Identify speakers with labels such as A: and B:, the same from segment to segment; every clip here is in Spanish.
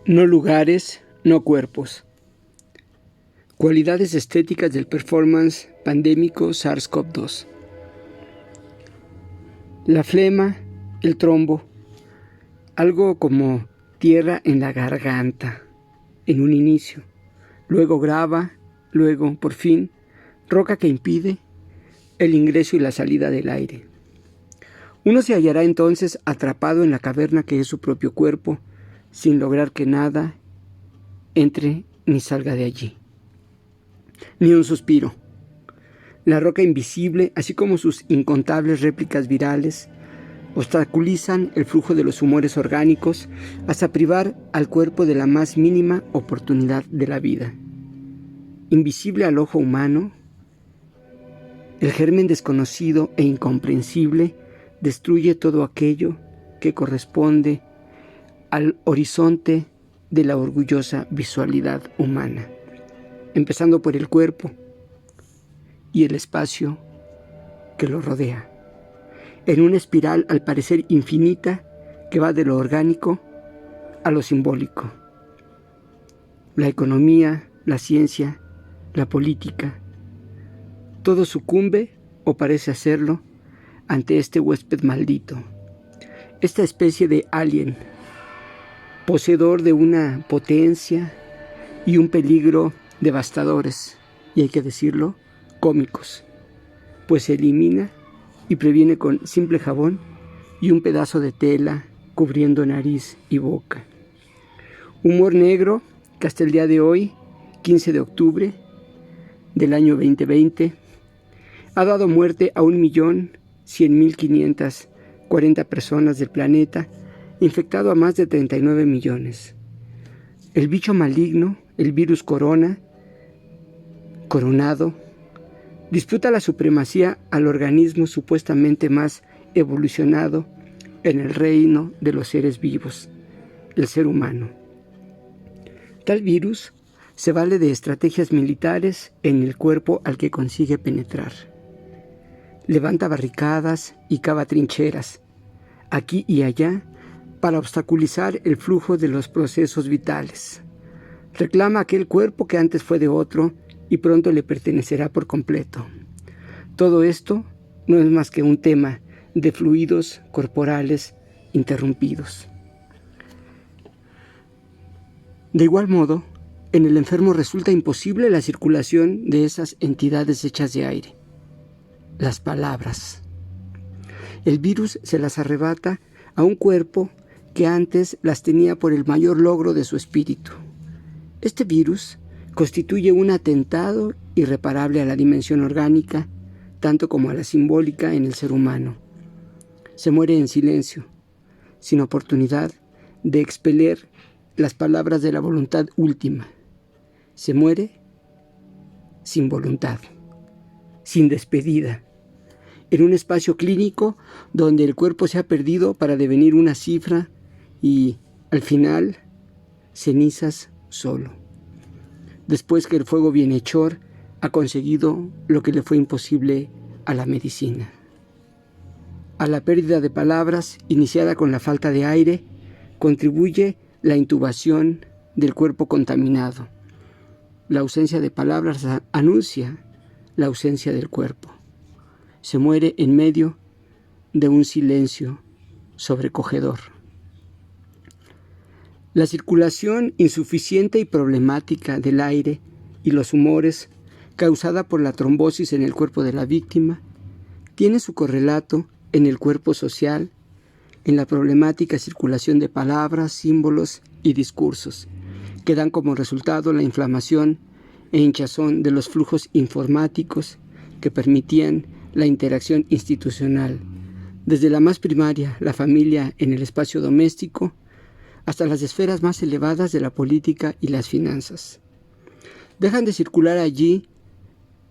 A: No lugares, no cuerpos. Cualidades estéticas del performance pandémico SARS-CoV-2. La flema, el trombo, algo como tierra en la garganta, en un inicio, luego grava, luego, por fin, roca que impide el ingreso y la salida del aire. Uno se hallará entonces atrapado en la caverna que es su propio cuerpo, sin lograr que nada entre ni salga de allí. Ni un suspiro. La roca invisible, así como sus incontables réplicas virales, obstaculizan el flujo de los humores orgánicos hasta privar al cuerpo de la más mínima oportunidad de la vida. Invisible al ojo humano, el germen desconocido e incomprensible destruye todo aquello que corresponde al horizonte de la orgullosa visualidad humana, empezando por el cuerpo y el espacio que lo rodea, en una espiral al parecer infinita que va de lo orgánico a lo simbólico. La economía, la ciencia, la política, todo sucumbe o parece hacerlo ante este huésped maldito, esta especie de alien, poseedor de una potencia y un peligro devastadores, y hay que decirlo, cómicos, pues se elimina y previene con simple jabón y un pedazo de tela cubriendo nariz y boca. Humor negro que hasta el día de hoy, 15 de octubre del año 2020, ha dado muerte a 1.100.540 personas del planeta, infectado a más de 39 millones. El bicho maligno, el virus coronado, disputa la supremacía al organismo supuestamente más evolucionado en el reino de los seres vivos, el ser humano. Tal virus se vale de estrategias militares en el cuerpo al que consigue penetrar. Levanta barricadas y cava trincheras, aquí y allá, para obstaculizar el flujo de los procesos vitales. Reclama aquel cuerpo que antes fue de otro y pronto le pertenecerá por completo. Todo esto no es más que un tema de fluidos corporales interrumpidos. De igual modo, en el enfermo resulta imposible la circulación de esas entidades hechas de aire, las palabras. El virus se las arrebata a un cuerpo que antes las tenía por el mayor logro de su espíritu. Este virus constituye un atentado irreparable a la dimensión orgánica, tanto como a la simbólica en el ser humano. Se muere en silencio, sin oportunidad de expeler las palabras de la voluntad última. Se muere sin voluntad, sin despedida, en un espacio clínico donde el cuerpo se ha perdido para devenir una cifra y, al final, cenizas solo. Después que el fuego bienhechor ha conseguido lo que le fue imposible a la medicina. A la pérdida de palabras, iniciada con la falta de aire, contribuye la intubación del cuerpo contaminado. La ausencia de palabras anuncia la ausencia del cuerpo. Se muere en medio de un silencio sobrecogedor. La circulación insuficiente y problemática del aire y los humores, causada por la trombosis en el cuerpo de la víctima, tiene su correlato en el cuerpo social, en la problemática circulación de palabras, símbolos y discursos, que dan como resultado la inflamación e hinchazón de los flujos informáticos que permitían la interacción institucional, desde la más primaria, la familia en el espacio doméstico, hasta las esferas más elevadas de la política y las finanzas. Dejan de circular allí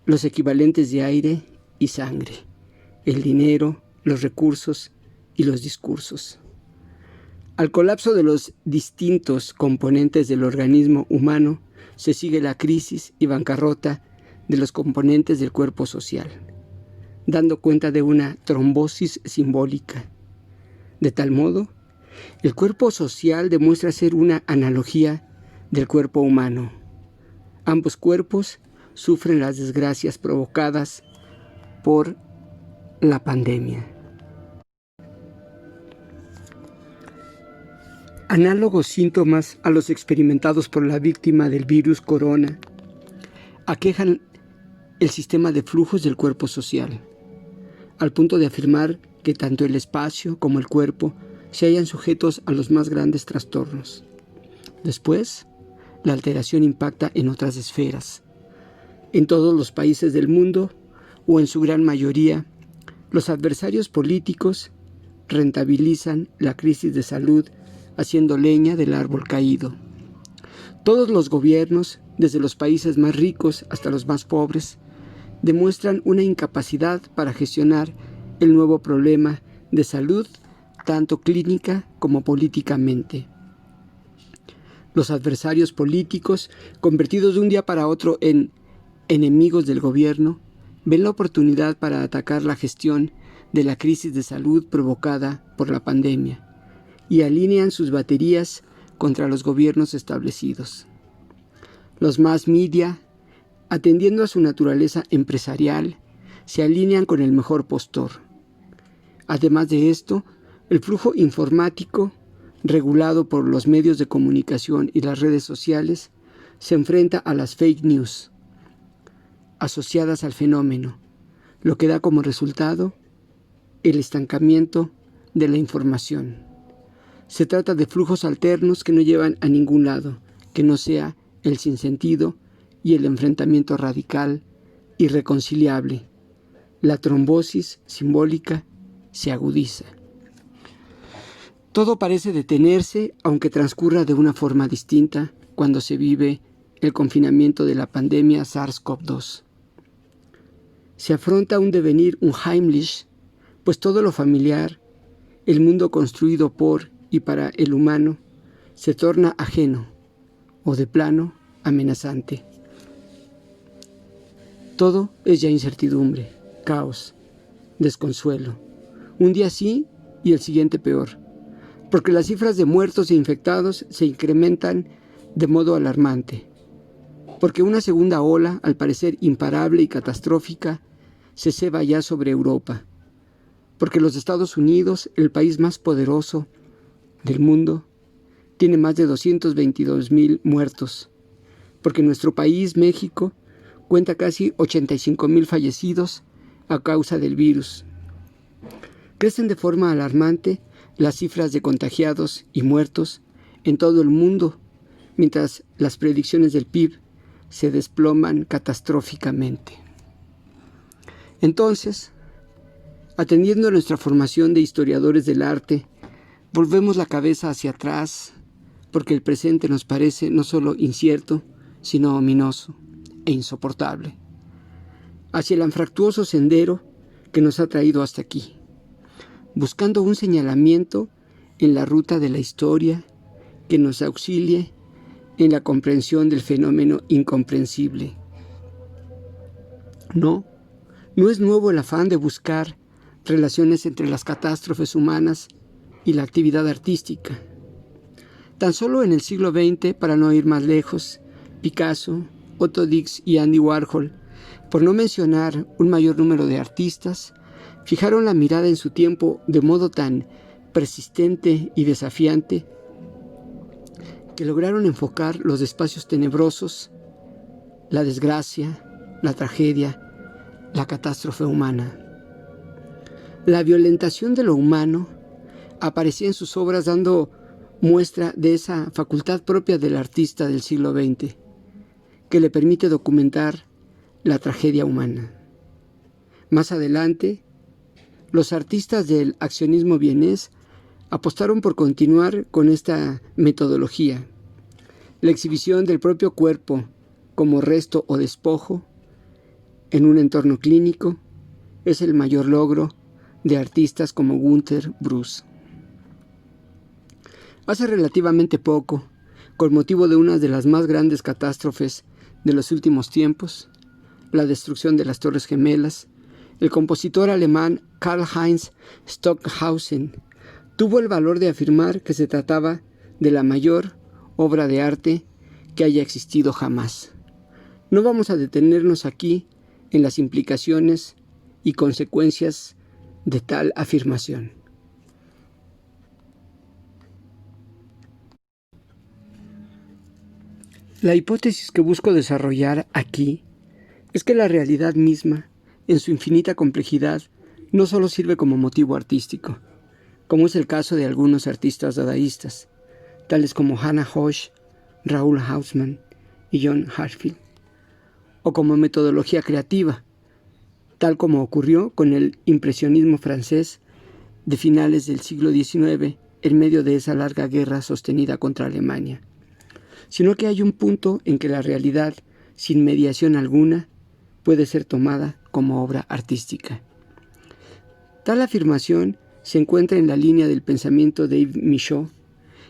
A: los equivalentes de aire y sangre, el dinero, los recursos y los discursos. Al colapso de los distintos componentes del organismo humano se sigue la crisis y bancarrota de los componentes del cuerpo social, dando cuenta de una trombosis simbólica, de tal modo El cuerpo social demuestra ser una analogía del cuerpo humano. Ambos cuerpos sufren las desgracias provocadas por la pandemia. Análogos síntomas a los experimentados por la víctima del virus corona aquejan el sistema de flujos del cuerpo social, al punto de afirmar que tanto el espacio como el cuerpo se hallan sujetos a los más grandes trastornos. Después, la alteración impacta en otras esferas. En todos los países del mundo, o en su gran mayoría, los adversarios políticos rentabilizan la crisis de salud haciendo leña del árbol caído. Todos los gobiernos, desde los países más ricos hasta los más pobres, demuestran una incapacidad para gestionar el nuevo problema de salud, tanto clínica como políticamente. Los adversarios políticos, convertidos de un día para otro en enemigos del gobierno, ven la oportunidad para atacar la gestión de la crisis de salud provocada por la pandemia y alinean sus baterías contra los gobiernos establecidos. Los mass media, atendiendo a su naturaleza empresarial, se alinean con el mejor postor. Además de esto, el flujo informático, regulado por los medios de comunicación y las redes sociales, se enfrenta a las fake news asociadas al fenómeno, lo que da como resultado el estancamiento de la información. Se trata de flujos alternos que no llevan a ningún lado, que no sea el sinsentido y el enfrentamiento radical, irreconciliable. La trombosis simbólica se agudiza. Todo parece detenerse, aunque transcurra de una forma distinta cuando se vive el confinamiento de la pandemia SARS-CoV-2. Se afronta un devenir, un Heimlich, pues todo lo familiar, el mundo construido por y para el humano, se torna ajeno o de plano amenazante. Todo es ya incertidumbre, caos, desconsuelo. Un día sí y el siguiente peor, porque las cifras de muertos e infectados se incrementan de modo alarmante, porque una segunda ola, al parecer imparable y catastrófica, se ceba ya sobre Europa, porque los Estados Unidos, el país más poderoso del mundo, tiene más de 222,000 muertos, porque nuestro país, México, cuenta casi 85,000 fallecidos a causa del virus. Crecen de forma alarmante las cifras de contagiados y muertos en todo el mundo, mientras las predicciones del PIB se desploman catastróficamente. Entonces, atendiendo a nuestra formación de historiadores del arte, volvemos la cabeza hacia atrás, porque el presente nos parece no solo incierto, sino ominoso e insoportable, hacia el anfractuoso sendero que nos ha traído hasta aquí, buscando un señalamiento en la ruta de la historia que nos auxilie en la comprensión del fenómeno incomprensible. No es nuevo el afán de buscar relaciones entre las catástrofes humanas y la actividad artística. Tan solo en el siglo XX, para no ir más lejos, Picasso, Otto Dix y Andy Warhol, por no mencionar un mayor número de artistas, fijaron la mirada en su tiempo de modo tan persistente y desafiante que lograron enfocar los espacios tenebrosos, la desgracia, la tragedia, la catástrofe humana. La violentación de lo humano aparecía en sus obras dando muestra de esa facultad propia del artista del siglo XX, que le permite documentar la tragedia humana. Más adelante, los artistas del accionismo vienés apostaron por continuar con esta metodología. La exhibición del propio cuerpo como resto o despojo en un entorno clínico es el mayor logro de artistas como Günter Bruce. Hace relativamente poco, con motivo de una de las más grandes catástrofes de los últimos tiempos, la destrucción de las Torres Gemelas, el compositor alemán Karl-Heinz Stockhausen tuvo el valor de afirmar que se trataba de la mayor obra de arte que haya existido jamás. No vamos a detenernos aquí en las implicaciones y consecuencias de tal afirmación. La hipótesis que busco desarrollar aquí es que la realidad misma, en su infinita complejidad, no solo sirve como motivo artístico, como es el caso de algunos artistas dadaístas, tales como Hannah Hoche, Raoul Hausmann y John Hartfield, o como metodología creativa, tal como ocurrió con el impresionismo francés de finales del siglo XIX en medio de esa larga guerra sostenida contra Alemania, sino que hay un punto en que la realidad, sin mediación alguna, puede ser tomada como obra artística. Tal afirmación se encuentra en la línea del pensamiento de Yves Michaud,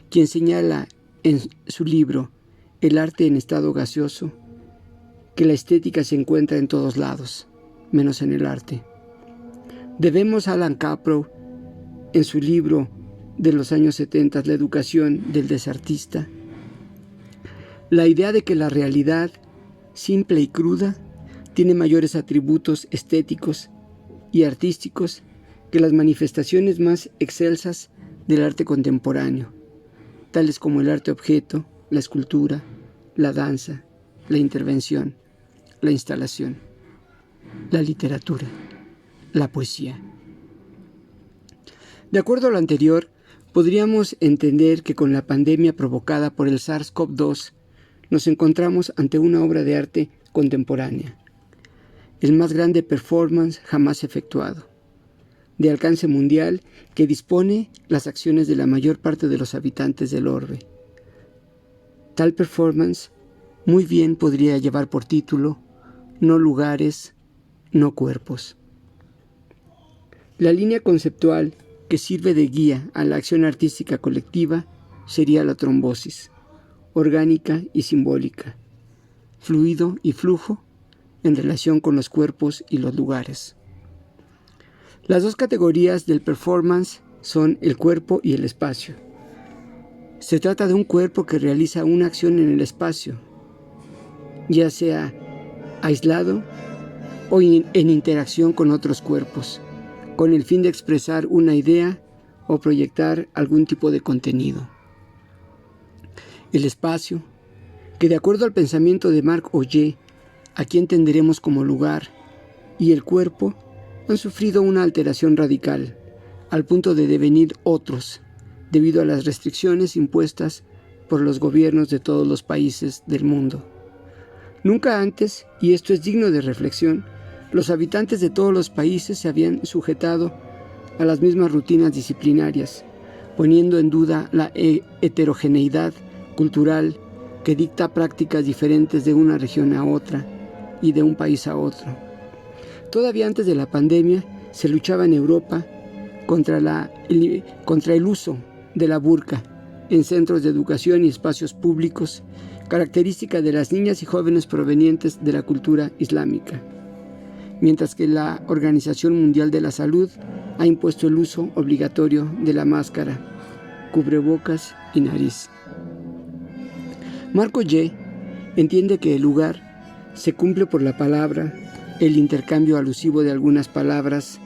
A: quien señala en su libro El arte en estado gaseoso que la estética se encuentra en todos lados, menos en el arte. Debemos a Alan Caprow, en su libro de los años 70, La educación del desartista, la idea de que la realidad, simple y cruda, tiene mayores atributos estéticos y artísticos que las manifestaciones más excelsas del arte contemporáneo, tales como el arte objeto, la escultura, la danza, la intervención, la instalación, la literatura, la poesía. De acuerdo a lo anterior, podríamos entender que con la pandemia provocada por el SARS-CoV-2 nos encontramos ante una obra de arte contemporánea, el más grande performance jamás efectuado, de alcance mundial que dispone las acciones de la mayor parte de los habitantes del orbe. Tal performance muy bien podría llevar por título No lugares, no cuerpos. La línea conceptual que sirve de guía a la acción artística colectiva sería la trombosis, orgánica y simbólica, fluido y flujo en relación con los cuerpos y los lugares. Las dos categorías del performance son el cuerpo y el espacio. Se trata de un cuerpo que realiza una acción en el espacio, ya sea aislado o en interacción con otros cuerpos, con el fin de expresar una idea o proyectar algún tipo de contenido. El espacio, que de acuerdo al pensamiento de Marc Augé, aquí entenderemos como lugar, y el cuerpo han sufrido una alteración radical, al punto de devenir otros, debido a las restricciones impuestas por los gobiernos de todos los países del mundo. Nunca antes, y esto es digno de reflexión, los habitantes de todos los países se habían sujetado a las mismas rutinas disciplinarias, poniendo en duda la heterogeneidad cultural que dicta prácticas diferentes de una región a otra y de un país a otro. Todavía antes de la pandemia se luchaba en Europa contra el uso de la burka en centros de educación y espacios públicos, característica de las niñas y jóvenes provenientes de la cultura islámica, mientras que la Organización Mundial de la Salud ha impuesto el uso obligatorio de la máscara, cubrebocas y nariz. Marc Augé entiende que el lugar se cumple por la palabra, el intercambio alusivo de algunas palabras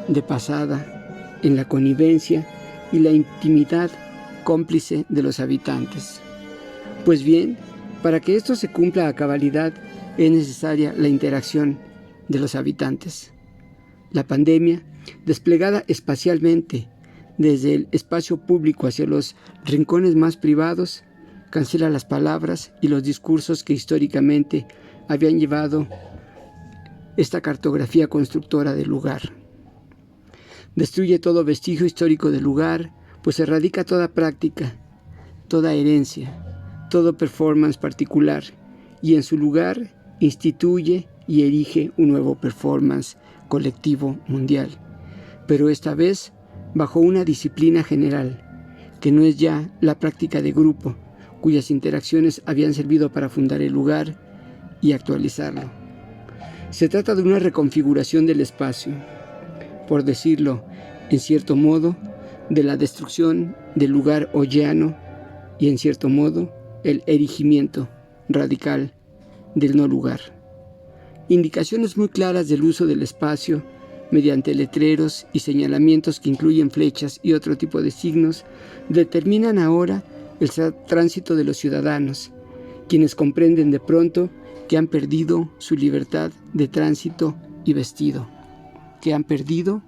A: de pasada, en la connivencia y la intimidad cómplice de los habitantes. Pues bien, para que esto se cumpla a cabalidad es necesaria la interacción de los habitantes. La pandemia, desplegada espacialmente desde el espacio público hacia los rincones más privados, cancela las palabras y los discursos que históricamente habían llevado esta cartografía constructora del lugar. Destruye todo vestigio histórico del lugar, pues erradica toda práctica, toda herencia, todo performance particular, y en su lugar instituye y erige un nuevo performance colectivo mundial, pero esta vez bajo una disciplina general, que no es ya la práctica de grupo, cuyas interacciones habían servido para fundar el lugar y actualizarlo. Se trata de una reconfiguración del espacio, por decirlo en cierto modo, de la destrucción del lugar o llano y, en cierto modo, el erigimiento radical del no lugar. Indicaciones muy claras del uso del espacio mediante letreros y señalamientos que incluyen flechas y otro tipo de signos determinan ahora el tránsito de los ciudadanos, quienes comprenden de pronto que han perdido su libertad de tránsito y vestido, que han perdido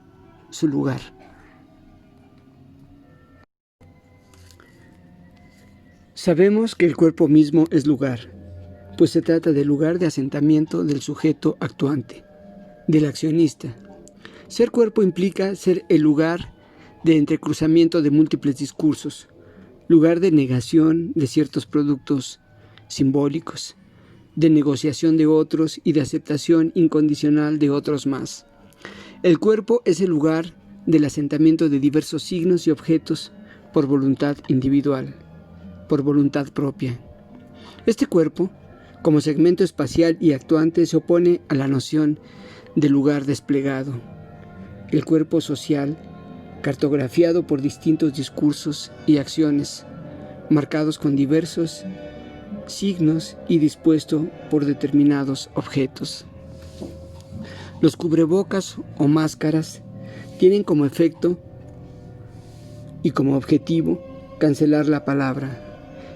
A: su lugar. Sabemos que el cuerpo mismo es lugar, pues se trata del lugar de asentamiento del sujeto actuante, del accionista. Ser cuerpo implica ser el lugar de entrecruzamiento de múltiples discursos, lugar de negación de ciertos productos simbólicos, de negociación de otros y de aceptación incondicional de otros más. El cuerpo es el lugar del asentamiento de diversos signos y objetos por voluntad individual, por voluntad propia. Este cuerpo, como segmento espacial y actuante, se opone a la noción de lugar desplegado. El cuerpo social, cartografiado por distintos discursos y acciones, marcados con diversos signos y dispuesto por determinados objetos. Los cubrebocas o máscaras tienen como efecto y como objetivo cancelar la palabra.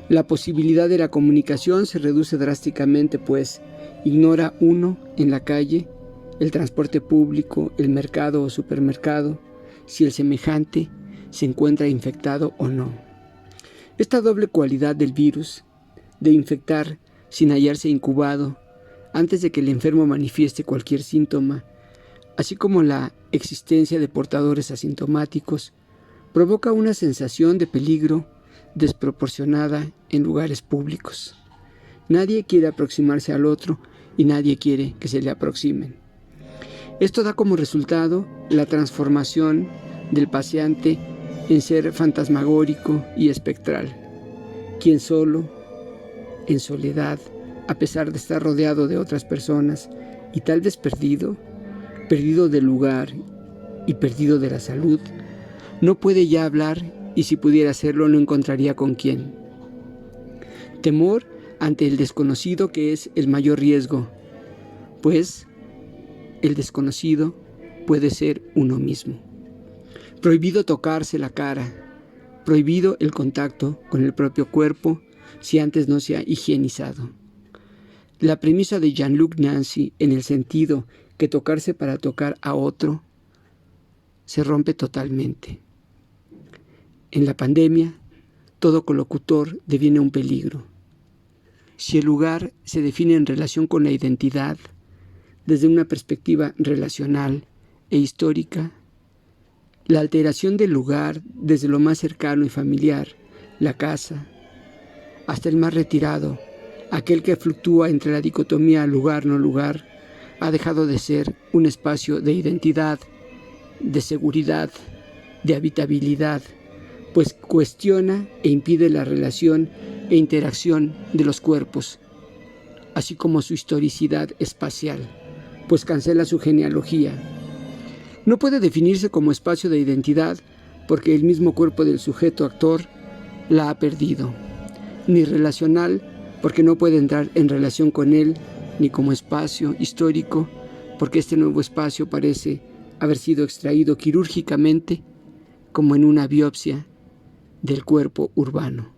A: La posibilidad de la comunicación se reduce drásticamente, pues ignora uno en la calle, el transporte público, el mercado o supermercado, si el semejante se encuentra infectado o no. Esta doble cualidad del virus, de infectar sin hallarse incubado antes de que el enfermo manifieste cualquier síntoma, así como la existencia de portadores asintomáticos, provoca una sensación de peligro desproporcionada en lugares públicos. Nadie quiere aproximarse al otro y nadie quiere que se le aproximen. Esto da como resultado la transformación del paseante en ser fantasmagórico y espectral, quien solo, en soledad, a pesar de estar rodeado de otras personas y tal vez perdido del lugar y perdido de la salud, no puede ya hablar y si pudiera hacerlo no encontraría con quién. Temor ante el desconocido, que es el mayor riesgo, pues el desconocido puede ser uno mismo. Prohibido tocarse la cara, prohibido el contacto con el propio cuerpo si antes no se ha higienizado. La premisa de Jean-Luc Nancy, en el sentido que tocarse para tocar a otro, se rompe totalmente. En la pandemia, todo colocutor deviene un peligro. Si el lugar se define en relación con la identidad, desde una perspectiva relacional e histórica, la alteración del lugar desde lo más cercano y familiar, la casa, hasta el más retirado, aquel que fluctúa entre la dicotomía lugar-no lugar, ha dejado de ser un espacio de identidad, de seguridad, de habitabilidad, pues cuestiona e impide la relación e interacción de los cuerpos, así como su historicidad espacial, pues cancela su genealogía. No puede definirse como espacio de identidad porque el mismo cuerpo del sujeto actor la ha perdido, ni relacional porque no puede entrar en relación con él, ni como espacio histórico porque este nuevo espacio parece haber sido extraído quirúrgicamente como en una biopsia del cuerpo urbano.